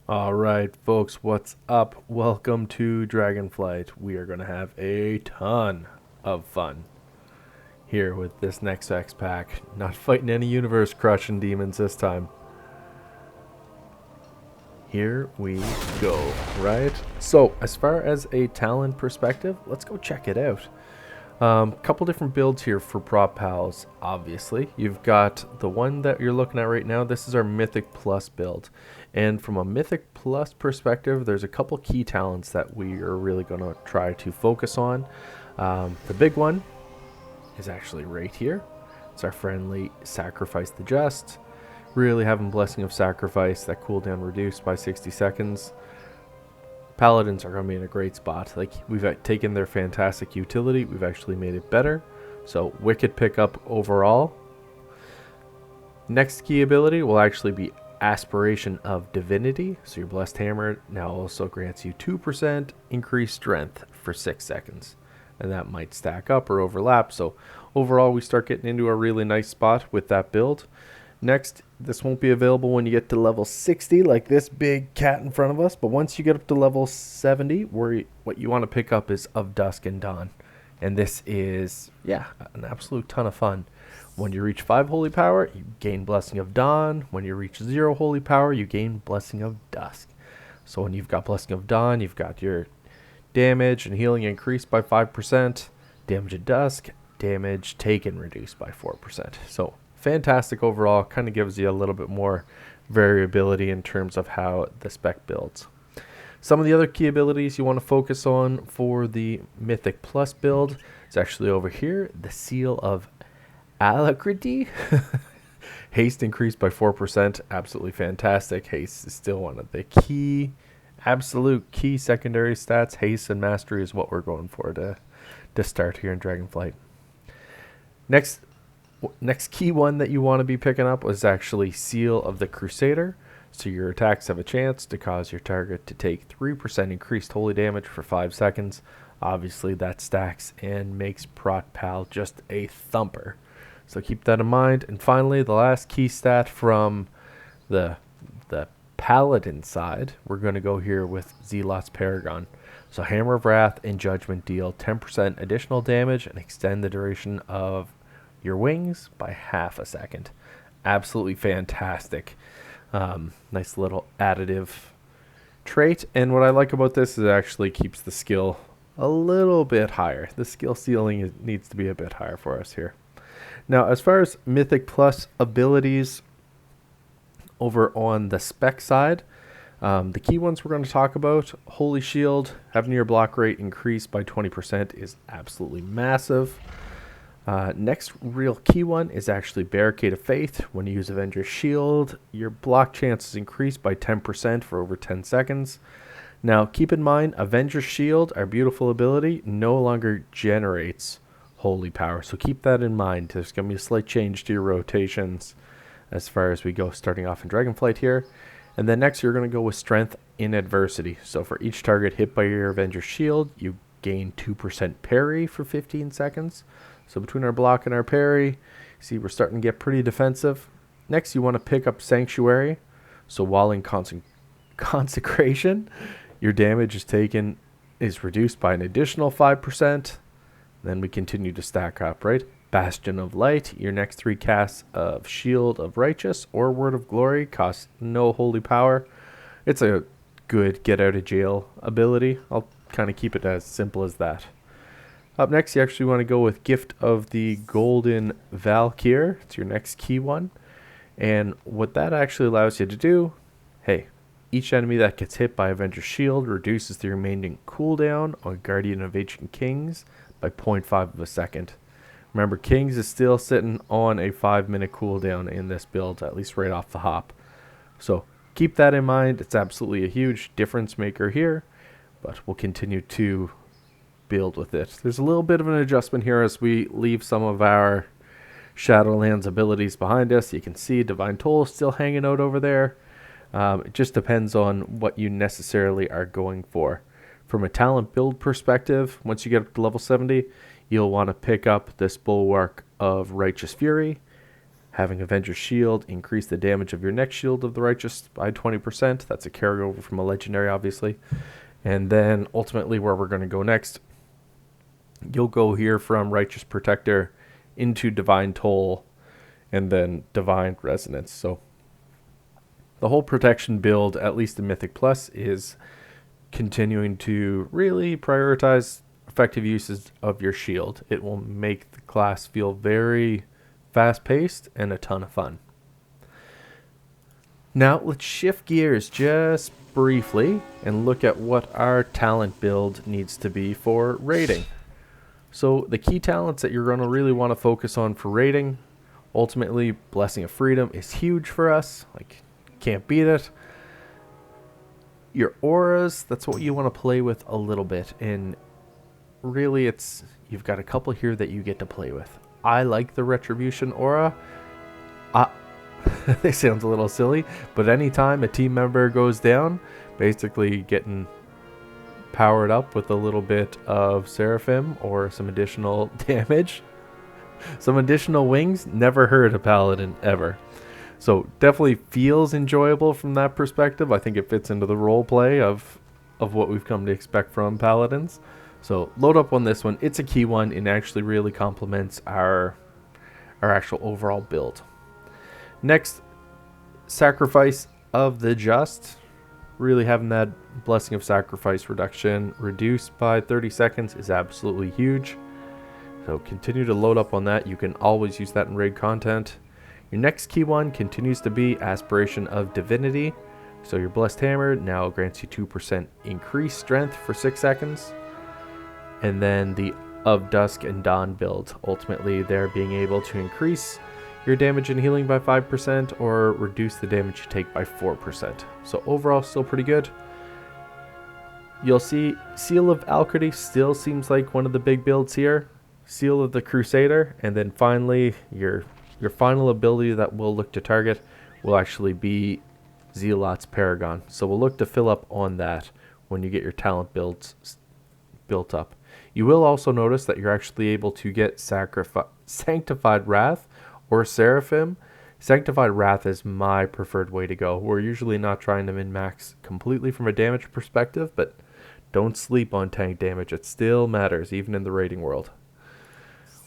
All right, folks, what's up? Welcome to Dragonflight. We are going to have a ton of fun here with this next X pack. Not fighting any universe crushing demons this time. Here we go, right? So, as far as a talent perspective, let's go check it out. Couple different builds here for prop pals, obviously. You've got the one that you're looking at right now. This is our Mythic Plus build. And from a Mythic Plus perspective, there's a couple key talents that we are really going to try to focus on. The big one is actually right here. It's our friendly Sacrifice the Just. Really having Blessing of Sacrifice, that cooldown reduced by 60 seconds. Paladins are going to be in a great spot. Like, we've taken their fantastic utility, we've actually made it better. So, wicked pickup overall. Next key ability will actually be Aspiration of Divinity. So, your Blessed Hammer now also grants you 2% increased strength for 6 seconds. And that might stack up or overlap. So, overall, we start getting into a really nice spot with that build. Next, this won't be available when you get to level 60, like this big cat in front of us. But once you get up to level 70, what you want to pick up is Of Dusk and Dawn. And this is, yeah, an absolute ton of fun. When you reach 5 Holy Power, you gain Blessing of Dawn. When you reach 0 Holy Power, you gain Blessing of Dusk. So when you've got Blessing of Dawn, you've got your damage and healing increased by 5%. Damage at Dusk, damage taken reduced by 4%. So fantastic overall, kind of gives you a little bit more variability in terms of how the spec builds. Some of the other key abilities you want to focus on for the Mythic Plus build is actually over here, the Seal of Alacrity. Haste increased by 4%, absolutely fantastic. Haste is still one of the absolute key secondary stats. Haste and Mastery is what we're going for to start here in Dragonflight. Next key one that you want to be picking up was actually Seal of the Crusader. So your attacks have a chance to cause your target to take 3% increased holy damage for 5 seconds. Obviously that stacks and makes Prot Pal just a thumper. So keep that in mind. And finally, the last key stat from the Paladin side, we're going to go here with Zealot's Paragon. So Hammer of Wrath and Judgment deal 10% additional damage and extend the duration of your wings by half a second. Absolutely fantastic. Nice little additive trait. And what I like about this is it actually keeps the skill a little bit higher. The skill ceiling needs to be a bit higher for us here. Now, as far as Mythic Plus abilities over on the spec side, the key ones we're going to talk about, Holy Shield, having your block rate increased by 20% is absolutely massive. Next real key one is actually Barricade of Faith. When you use Avenger's Shield, your block chance is increased by 10% for over 10 seconds. Now, keep in mind, Avenger's Shield, our beautiful ability, no longer generates holy power. So keep that in mind. There's going to be a slight change to your rotations as far as we go starting off in Dragonflight here. And then next, you're going to go with Strength in Adversity. So for each target hit by your Avenger's Shield, you gain 2% parry for 15 seconds. So between our block and our parry, see we're starting to get pretty defensive. Next, you want to pick up Sanctuary. So while in Consecration, your damage is reduced by an additional 5%. Then we continue to stack up, right? Bastion of Light, your next 3 casts of Shield of Righteous or Word of Glory cost no holy power. It's a good get out of jail ability. I'll kind of keep it as simple as that. Up next, you actually want to go with Gift of the Golden Valkyr. It's your next key one. And what that actually allows you to do, hey, each enemy that gets hit by Avenger's Shield reduces the remaining cooldown on Guardian of Ancient Kings by 0.5 of a second. Remember, Kings is still sitting on a 5-minute cooldown in this build, at least right off the hop. So keep that in mind. It's absolutely a huge difference maker here, but we'll continue to build with it. There's a little bit of an adjustment here as we leave some of our Shadowlands abilities behind us. You can see Divine Toll is still hanging out over there. It just depends on what you necessarily are going for. From a talent build perspective, once you get up to level 70, you'll want to pick up this Bulwark of Righteous Fury. Having Avenger's Shield increase the damage of your next Shield of the Righteous by 20%. That's a carryover from a legendary, obviously. And then ultimately where we're going to go next, you'll go here from Righteous Protector into Divine Toll and then Divine Resonance. So the whole protection build, at least in Mythic Plus, is continuing to really prioritize effective uses of your shield. It will make the class feel very fast-paced and a ton of fun. Now let's shift gears just briefly and look at what our talent build needs to be for raiding. So the key talents that you're going to really want to focus on for raiding, ultimately Blessing of Freedom is huge for us. Like, can't beat it. Your auras, that's what you want to play with a little bit, and really you've got a couple here that you get to play with. I like the Retribution aura. It sounds a little silly, but anytime a team member goes down, basically getting powered up with a little bit of Seraphim or some additional damage, some additional wings, never hurt a Paladin ever. So definitely feels enjoyable from that perspective. I think it fits into the role play of what we've come to expect from Paladins. So load up on this one. It's a key one and actually really complements our actual overall build. Next, Sacrifice of the Just. Really having that Blessing of Sacrifice reduction reduced by 30 seconds is absolutely huge. So continue to load up on that. You can always use that in raid content. Your next key one continues to be Aspiration of Divinity. So your Blessed Hammer now grants you 2% increased strength for 6 seconds. And then the Of Dusk and Dawn build. Ultimately, they're being able to increase your damage and healing by 5% or reduce the damage you take by 4%. So overall, still pretty good. You'll see Seal of Alcredy still seems like one of the big builds here. Seal of the Crusader. And then finally, your final ability that we'll look to target will actually be Zealot's Paragon. So we'll look to fill up on that when you get your talent builds built up. You will also notice that you're actually able to get Sanctified Wrath or Seraphim. Sanctified Wrath is my preferred way to go. We're usually not trying to min-max completely from a damage perspective, but don't sleep on tank damage. It still matters, even in the raiding world.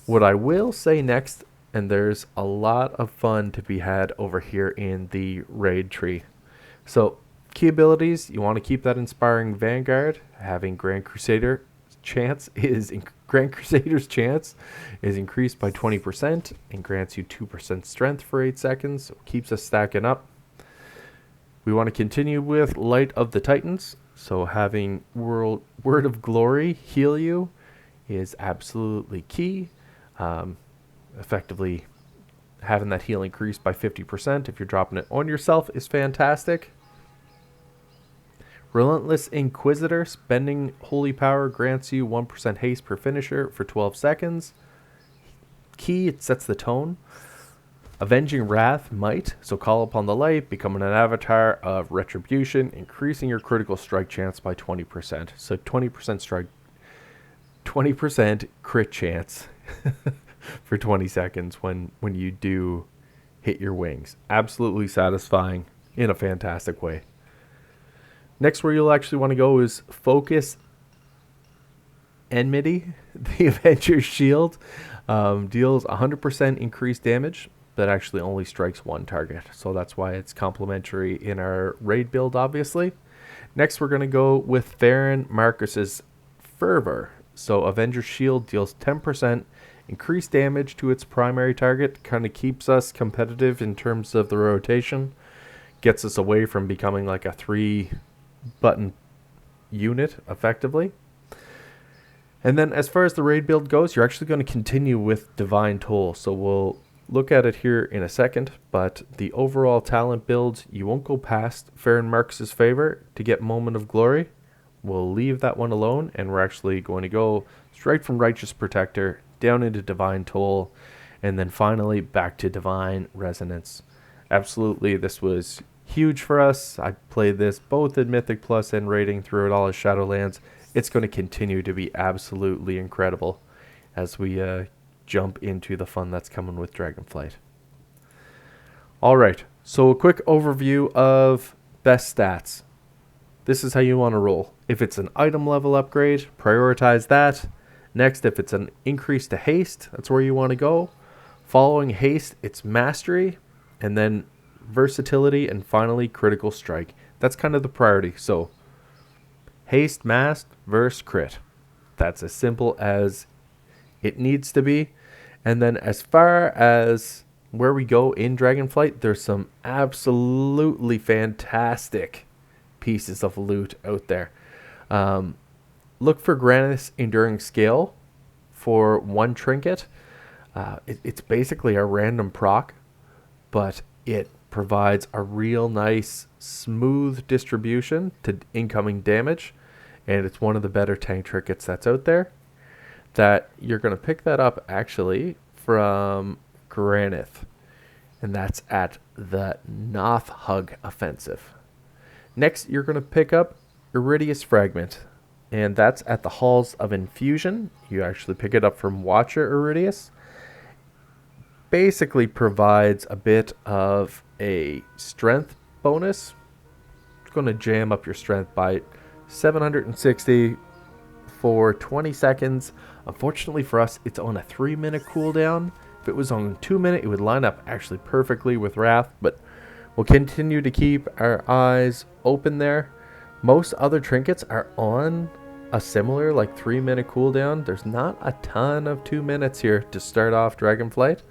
What I will say next, and there's a lot of fun to be had over here in the raid tree. So key abilities, you want to keep that Inspiring Vanguard. Having Grand Crusader's chance is increased by 20% and grants you 2% strength for 8 seconds. So it keeps us stacking up. We want to continue with Light of the Titans. So having Word of Glory heal you is absolutely key. Effectively having that heal increased by 50% if you're dropping it on yourself is fantastic. Relentless Inquisitor, spending holy power grants you 1% haste per finisher for 12 seconds. Key, it sets the tone. Avenging Wrath, Might, so call upon the light, becoming an avatar of Retribution, increasing your critical strike chance by 20%. So 20% crit chance for 20 seconds when you do hit your wings. Absolutely satisfying in a fantastic way. Next, where you'll actually want to go is Focus Enmity. The Avenger's Shield deals 100% increased damage, but actually only strikes one target. So that's why it's complementary in our raid build, obviously. Next, we're going to go with Theron Marcus's Fervor. So Avenger's Shield deals 10% increased damage to its primary target. Kind of keeps us competitive in terms of the rotation. Gets us away from becoming like a 3-button unit, effectively. And then as far as the raid build goes, you're actually going to continue with Divine Toll. So we'll look at it here in a second, but the overall talent build, you won't go past Theron Marcus's Favor to get Moment of Glory. We'll leave that one alone, and we're actually going to go straight from Righteous Protector down into Divine Toll, and then finally back to Divine Resonance. Absolutely, this was huge for us. I played this both in Mythic Plus and raiding through it all as Shadowlands. It's going to continue to be absolutely incredible as we jump into the fun that's coming with Dragonflight. All right, so a quick overview of best stats. This is how you want to roll. If it's an item level upgrade, prioritize that. Next, if it's an increase to haste, that's where you want to go. Following haste, it's mastery, and then versatility, and finally critical strike. That's kind of the priority. So haste, mast, verse, crit. That's as simple as it needs to be. And then as far as where we go in Dragonflight, there's some absolutely fantastic pieces of loot out there. Look for Granith's Enduring Scale for one trinket. It's basically a random proc, but it provides a real nice smooth distribution to incoming damage, and it's one of the better tank trinkets that's out there. That you're going to pick that up actually from Granith, and that's at the Noth Hug Offensive. Next, you're going to pick up Iridius Fragment, and that's at the Halls of Infusion. You actually pick it up from Watcher Iridius. Basically provides a bit of a strength bonus. It's going to jam up your strength by 760 for 20 seconds. Unfortunately for us, it's on a 3-minute cooldown. If it was on 2-minute, it would line up actually perfectly with Wrath, but we'll continue to keep our eyes open there. Most other trinkets are on a similar 3-minute cooldown. There's not a ton of 2 minutes here to start off Dragonflight.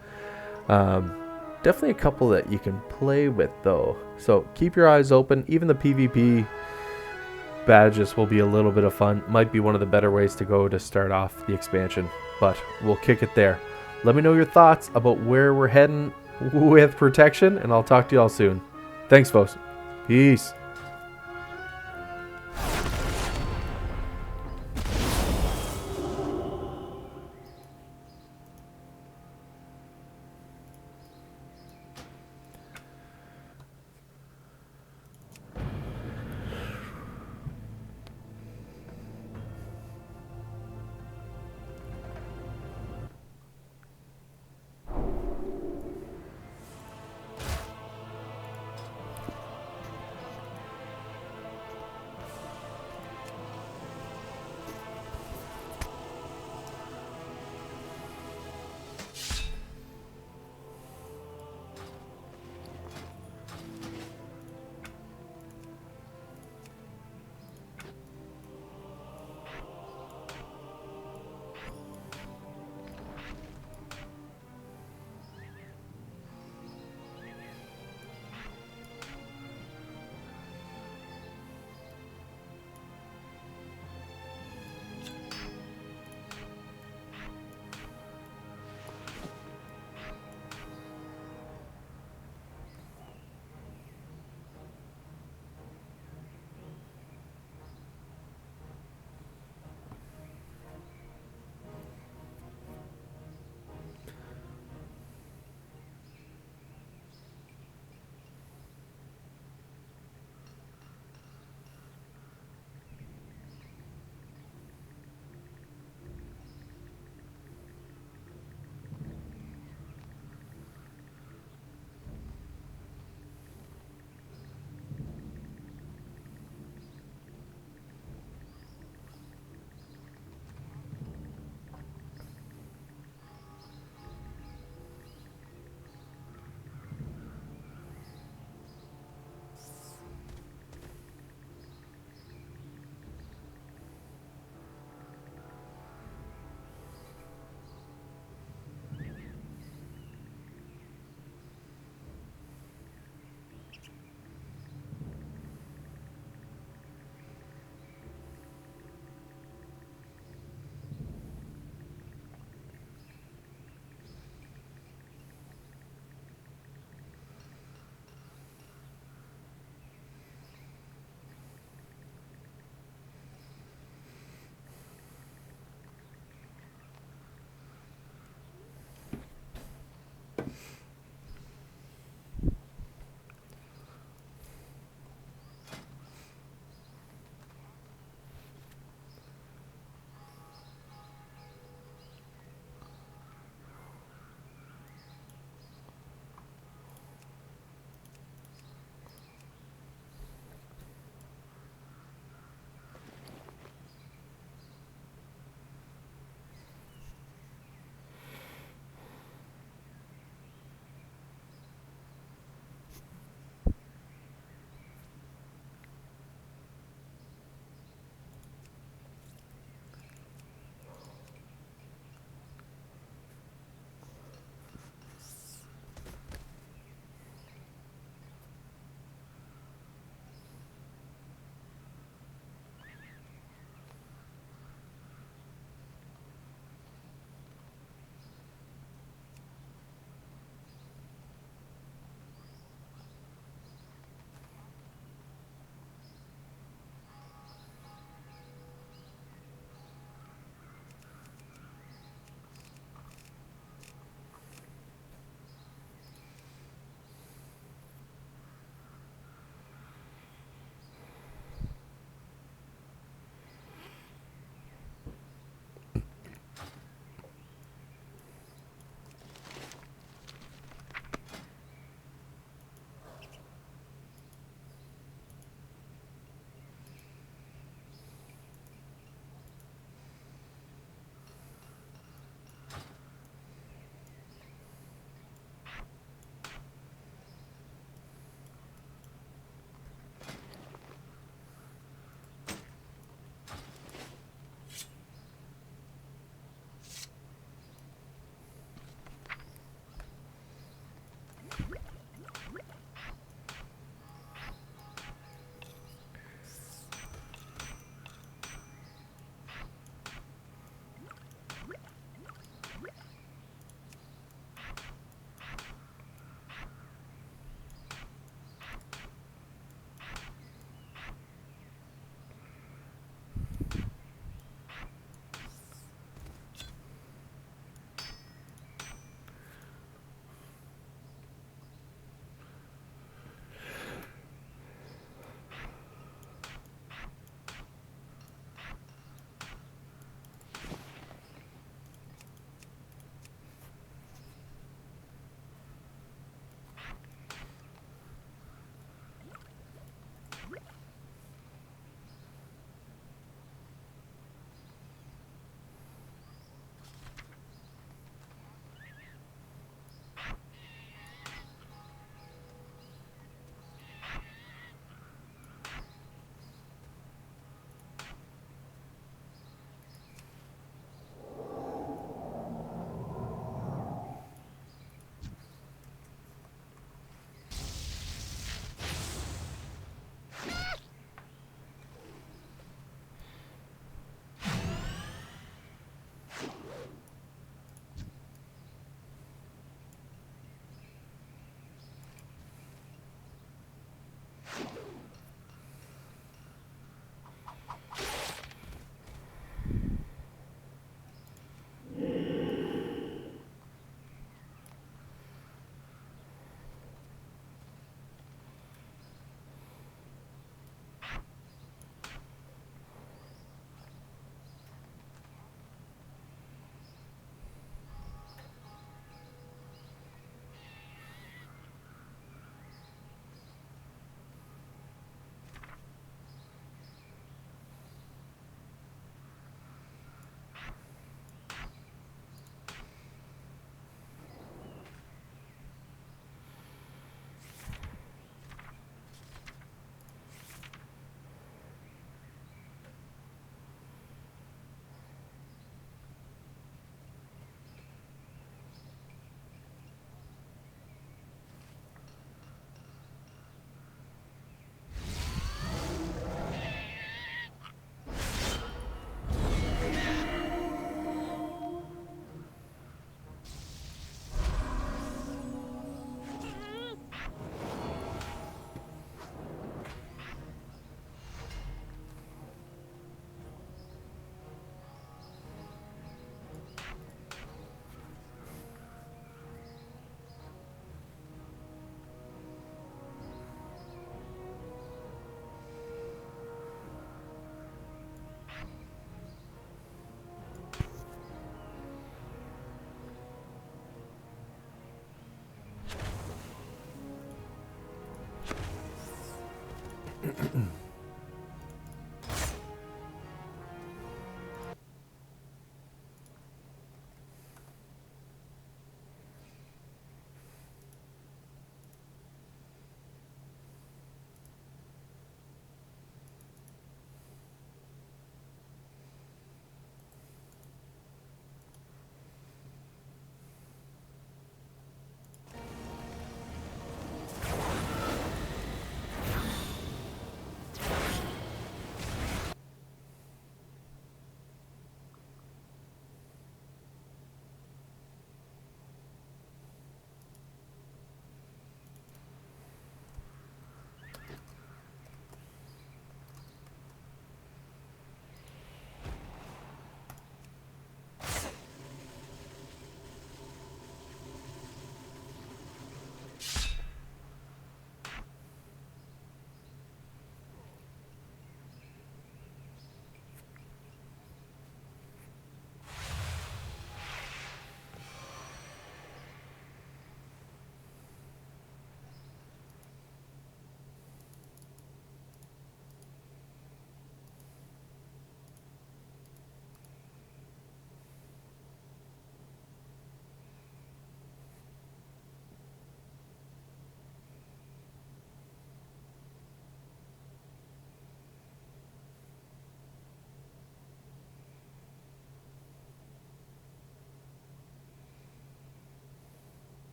Definitely a couple that you can play with though. So keep your eyes open. Even the PvP badges will be a little bit of fun. Might be one of the better ways to go to start off the expansion, but we'll kick it there. Let me know your thoughts about where we're heading with protection, and I'll talk to you all soon. Thanks, folks. Peace.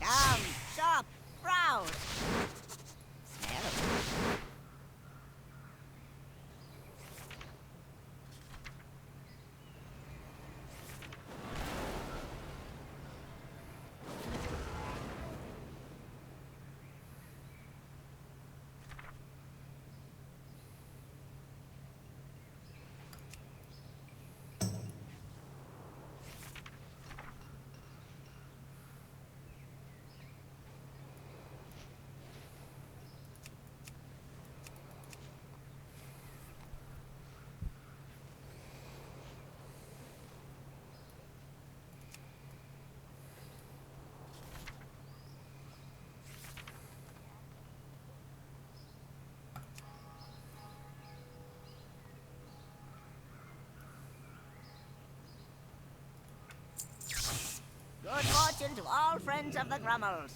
Come, shop, browse. Smell. Good fortune to all friends of the Grummels.